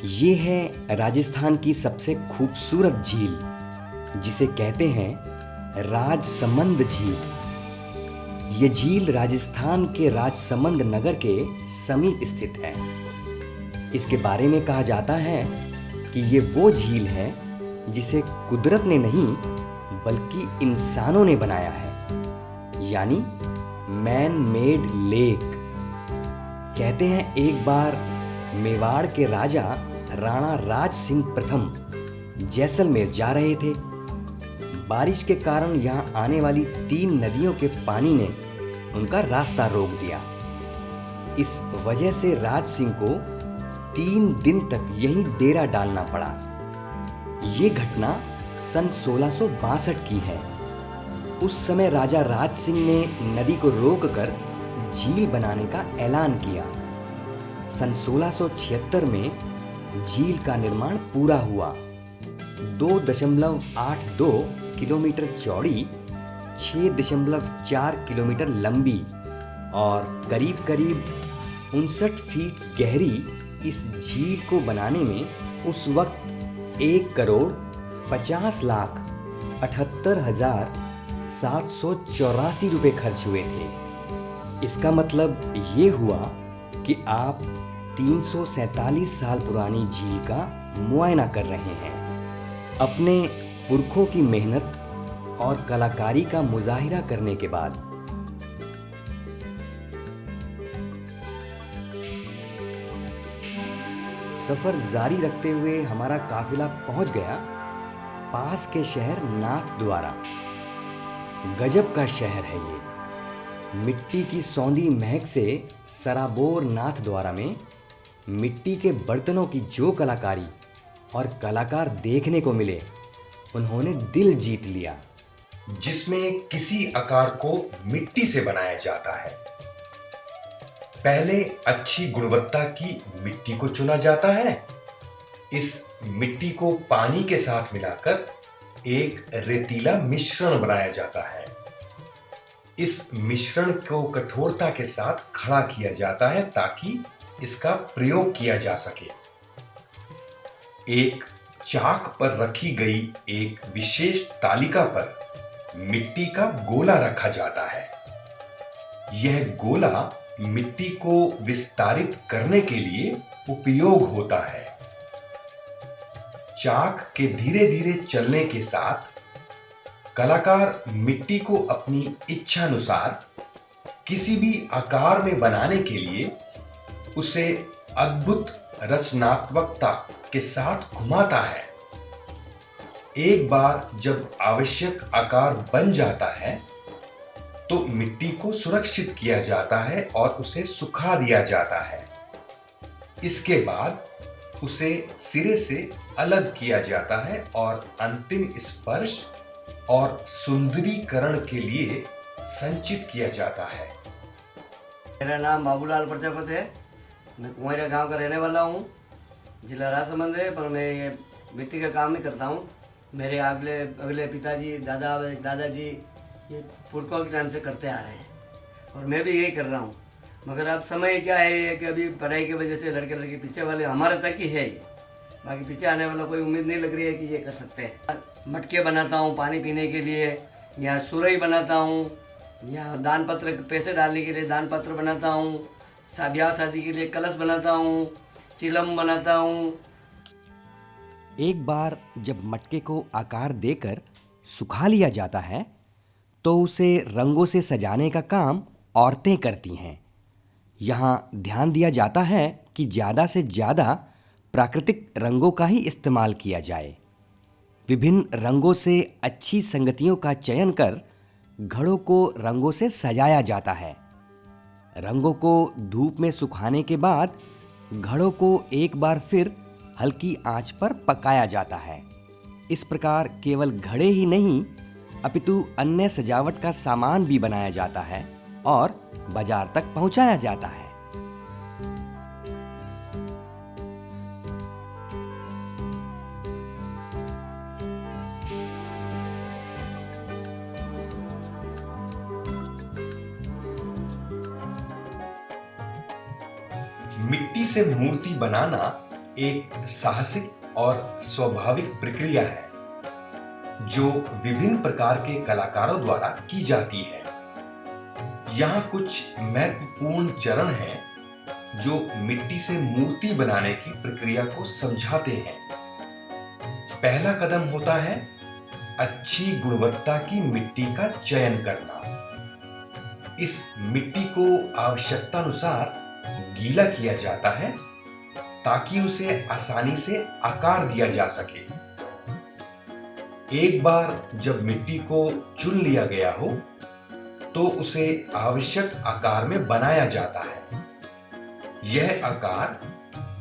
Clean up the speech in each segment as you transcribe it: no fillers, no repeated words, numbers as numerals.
ये है राजस्थान की सबसे खूबसूरत झील, जिसे कहते हैं राजसमंद झील। ये झील राजस्थान के राजसमंद नगर के समीप स्थित है। इसके बारे में कहा जाता है कि ये वो झील है जिसे कुदरत ने नहीं बल्कि इंसानों ने बनाया है, यानी मैन मेड लेक। कहते हैं एक बार मेवाड़ के राजा राणा राज सिंह प्रथम जैसलमेर जा रहे थे। बारिश के कारण यहाँ आने वाली 3 नदियों के पानी ने उनका रास्ता रोक दिया। इस वजह से राज सिंह को 3 दिन तक यहीं डेरा डालना पड़ा। ये घटना सन 1662 की है। उस समय राजा राज सिंह ने नदी को रोककर झील बनाने का ऐलान किया। सन 1676 में झील का निर्माण पूरा हुआ। 2.82 किलोमीटर चौड़ी, 6.4 किलोमीटर लंबी और करीब करीब 59 फीट गहरी इस झील को बनाने में उस वक्त 1,78,78,784 रुपये खर्च हुए थे। इसका मतलब ये हुआ कि आप 347 साल पुरानी झील का मुआयना कर रहे हैं। अपने पुरखों की मेहनत और कलाकारी का मुजाहिरा करने के बाद सफर जारी रखते हुए हमारा काफिला पहुंच गया पास के शहर नाथद्वारा। गजब का शहर है ये। मिट्टी की सौंधी महक से सराबोर नाथद्वारा में मिट्टी के बर्तनों की जो कलाकारी और कलाकार देखने को मिले, उन्होंने दिल जीत लिया। जिसमें किसी आकार को मिट्टी से बनाया जाता है। पहले अच्छी गुणवत्ता की मिट्टी को चुना जाता है। इस मिट्टी को पानी के साथ मिलाकर एक रेतीला मिश्रण बनाया जाता है। इस मिश्रण को कठोरता के साथ खड़ा किया जाता है ताकि इसका प्रयोग किया जा सके। एक चाक पर रखी गई एक विशेष तालिका पर मिट्टी का गोला रखा जाता है। यह गोला मिट्टी को विस्तारित करने के लिए उपयोग होता है। चाक के धीरे धीरे चलने के साथ कलाकार मिट्टी को अपनी इच्छानुसार किसी भी आकार में बनाने के लिए उसे अद्भुत रचनात्मकता के साथ घुमाता है। एक बार जब आवश्यक आकार बन जाता है तो मिट्टी को सुरक्षित किया जाता है और उसे सुखा दिया जाता है। इसके बाद उसे सिरे से अलग किया जाता है और अंतिम स्पर्श और सुंदरीकरण के लिए संचित किया जाता है। मेरा नाम बाबूलाल प्रजापति है। मैं कुंवरिया गांव का रहने वाला हूँ। जिला राजसमंद है, पर मैं ये मिट्टी का काम नहीं करता हूँ। मेरे अगले पिताजी दादाजी ये पुरखों के टाइम से करते आ रहे हैं और मैं भी यही कर रहा हूँ। मगर अब समय क्या है कि अभी पढ़ाई की वजह से लड़के लड़के पीछे वाले हमारे तक ही है ये। बाकी पीछे आने वाला कोई उम्मीद नहीं लग रही है कि ये कर सकते हैं। मटके बनाता हूँ पानी पीने के लिए, या सुरई बनाता हूँ, या दान पत्र पैसे डालने के लिए दान पत्र बनाता हूँ, ब्याह शादी के लिए कलश बनाता हूँ, चिलम बनाता हूँ। एक बार जब मटके को आकार देकर सुखा लिया जाता है तो उसे रंगों से सजाने का काम औरतें करती हैं। यहाँ ध्यान दिया जाता है कि ज़्यादा से ज़्यादा प्राकृतिक रंगों का ही इस्तेमाल किया जाए। विभिन्न रंगों से अच्छी संगतियों का चयन कर घड़ों को रंगों से सजाया जाता है। रंगों को धूप में सुखाने के बाद घड़ों को एक बार फिर हल्की आंच पर पकाया जाता है। इस प्रकार केवल घड़े ही नहीं अपितु अन्य सजावट का सामान भी बनाया जाता है और बाजार तक पहुंचाया जाता है। मिट्टी से मूर्ति बनाना एक साहसिक और स्वाभाविक प्रक्रिया है जो विभिन्न प्रकार के कलाकारों द्वारा की जाती है। यहाँ कुछ महत्वपूर्ण चरण हैं जो मिट्टी से मूर्ति बनाने की प्रक्रिया को समझाते हैं। पहला कदम होता है अच्छी गुणवत्ता की मिट्टी का चयन करना। इस मिट्टी को आवश्यकतानुसार गीला किया जाता है ताकि उसे आसानी से आकार दिया जा सके। एक बार जब मिट्टी को चुन लिया गया हो तो उसे आवश्यक आकार में बनाया जाता है। यह आकार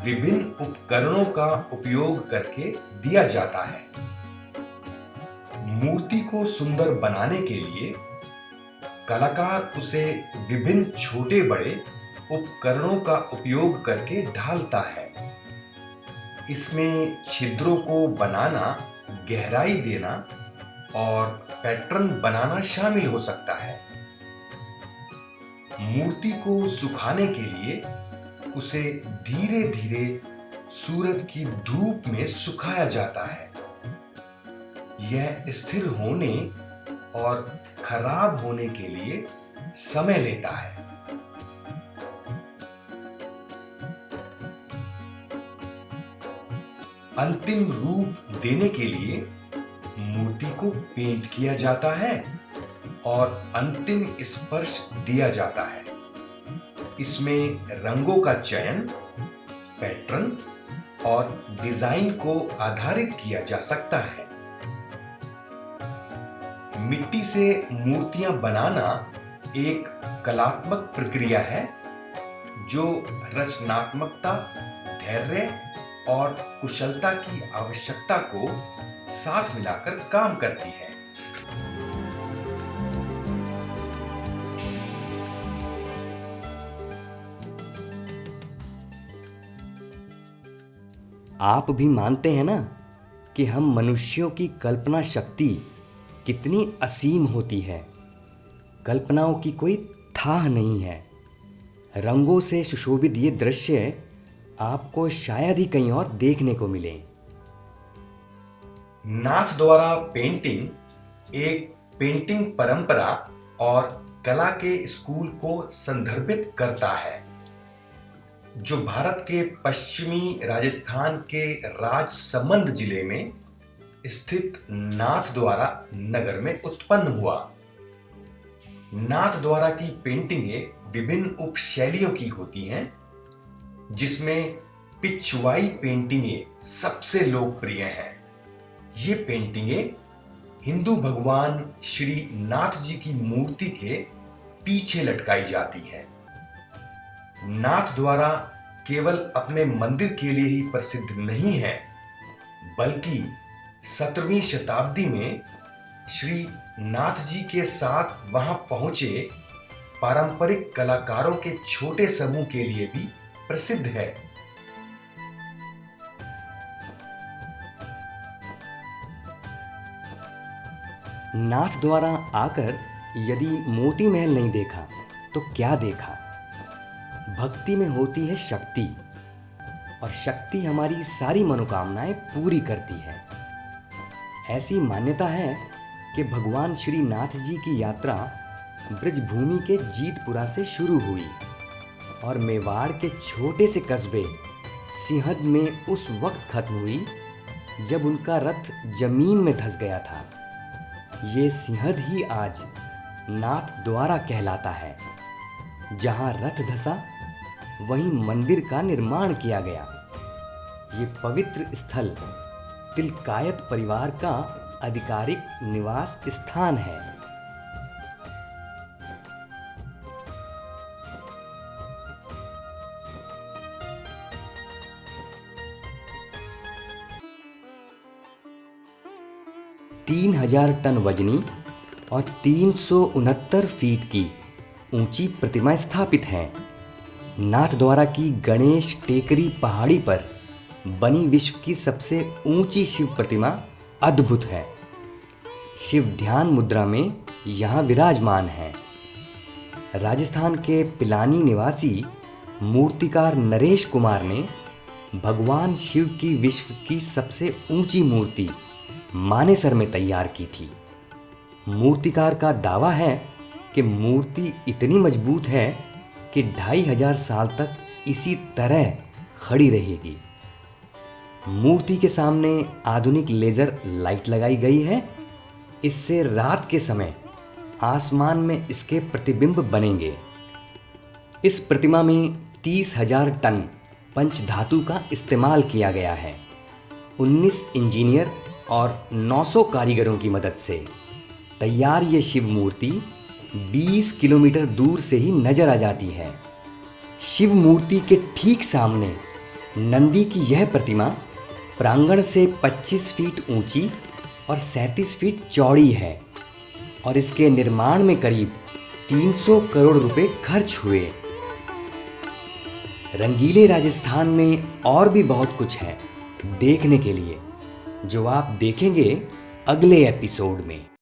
विभिन्न उपकरणों का उपयोग करके दिया जाता है। मूर्ति को सुंदर बनाने के लिए कलाकार उसे विभिन्न छोटे बड़े उपकरणों का उपयोग करके ढालता है। इसमें छिद्रों को बनाना, गहराई देना और पैटर्न बनाना शामिल हो सकता है। मूर्ति को सुखाने के लिए उसे धीरे धीरे सूरज की धूप में सुखाया जाता है। यह स्थिर होने और खराब होने के लिए समय लेता है। अंतिम रूप देने के लिए मूर्ति को पेंट किया जाता है और अंतिम स्पर्श दिया जाता है। इसमें रंगों का चयन, पैटर्न और डिजाइन को आधारित किया जा सकता है। मिट्टी से मूर्तियां बनाना एक कलात्मक प्रक्रिया है जो रचनात्मकता, धैर्य और कुशलता की आवश्यकता को साथ मिलाकर काम करती है। आप भी मानते हैं ना कि हम मनुष्यों की कल्पना शक्ति कितनी असीम होती है। कल्पनाओं की कोई थाह नहीं है। रंगों से सुशोभित ये दृश्य आपको शायद ही कहीं और देखने को मिले। नाथ द्वारा पेंटिंग एक पेंटिंग परंपरा और कला के स्कूल को संदर्भित करता है जो भारत के पश्चिमी राजस्थान के राजसमंद जिले में स्थित नाथद्वारा नगर में उत्पन्न हुआ। नाथद्वारा की पेंटिंगें विभिन्न उपशैलियों की होती हैं, जिसमें पिछवाई पेंटिंगें सबसे लोकप्रिय हैं। ये पेंटिंगें हिंदू भगवान श्री नाथ जी की मूर्ति के पीछे लटकाई जाती हैं। नाथद्वारा केवल अपने मंदिर के लिए ही प्रसिद्ध नहीं है, बल्कि 17वीं शताब्दी में श्री नाथ जी के साथ वहां पहुंचे पारंपरिक कलाकारों के छोटे समूह के लिए भी प्रसिद्ध है। नाथ द्वारा आकर यदि मोती महल नहीं देखा तो क्या देखा? भक्ति में होती है शक्ति, और शक्ति हमारी सारी मनोकामनाएं पूरी करती है। ऐसी मान्यता है कि भगवान श्री नाथ जी की यात्रा ब्रजभूमि के जीतपुरा से शुरू हुई और मेवाड़ के छोटे से कस्बे सिंहद में उस वक्त खत्म हुई जब उनका रथ जमीन में धंस गया था। ये सिंहद ही आज नाथ द्वारा कहलाता है। जहाँ रथ धंसा वहीं मंदिर का निर्माण किया गया। ये पवित्र स्थल तिलकायत परिवार का आधिकारिक निवास स्थान है। तीन 3000 टन वजनी और 369 फीट की ऊंची प्रतिमा स्थापित है। नाथद्वारा की गणेश टेकरी पहाड़ी पर बनी विश्व की सबसे ऊंची शिव प्रतिमा अद्भुत है। शिव ध्यान मुद्रा में यहाँ विराजमान है। राजस्थान के पिलानी निवासी मूर्तिकार नरेश कुमार ने भगवान शिव की विश्व की सबसे ऊंची मूर्ति मानेसर में तैयार की थी। मूर्तिकार का दावा है कि मूर्ति इतनी मजबूत है कि 2500 साल तक इसी तरह खड़ी रहेगी। मूर्ति के सामने आधुनिक लेज़र लाइट लगाई गई है। इससे रात के समय आसमान में इसके प्रतिबिंब बनेंगे। इस प्रतिमा में 30,000 टन पंचधातु का इस्तेमाल किया गया है। 19 इंजीनियर और 900 कारीगरों की मदद से तैयार ये शिव मूर्ति 20 किलोमीटर दूर से ही नजर आ जाती है। शिव मूर्ति के ठीक सामने नंदी की यह प्रतिमा प्रांगण से 25 फीट ऊंची और 37 फीट चौड़ी है और इसके निर्माण में करीब 300 करोड़ रुपए खर्च हुए। रंगीले राजस्थान में और भी बहुत कुछ है देखने के लिए, जो आप देखेंगे अगले एपिसोड में।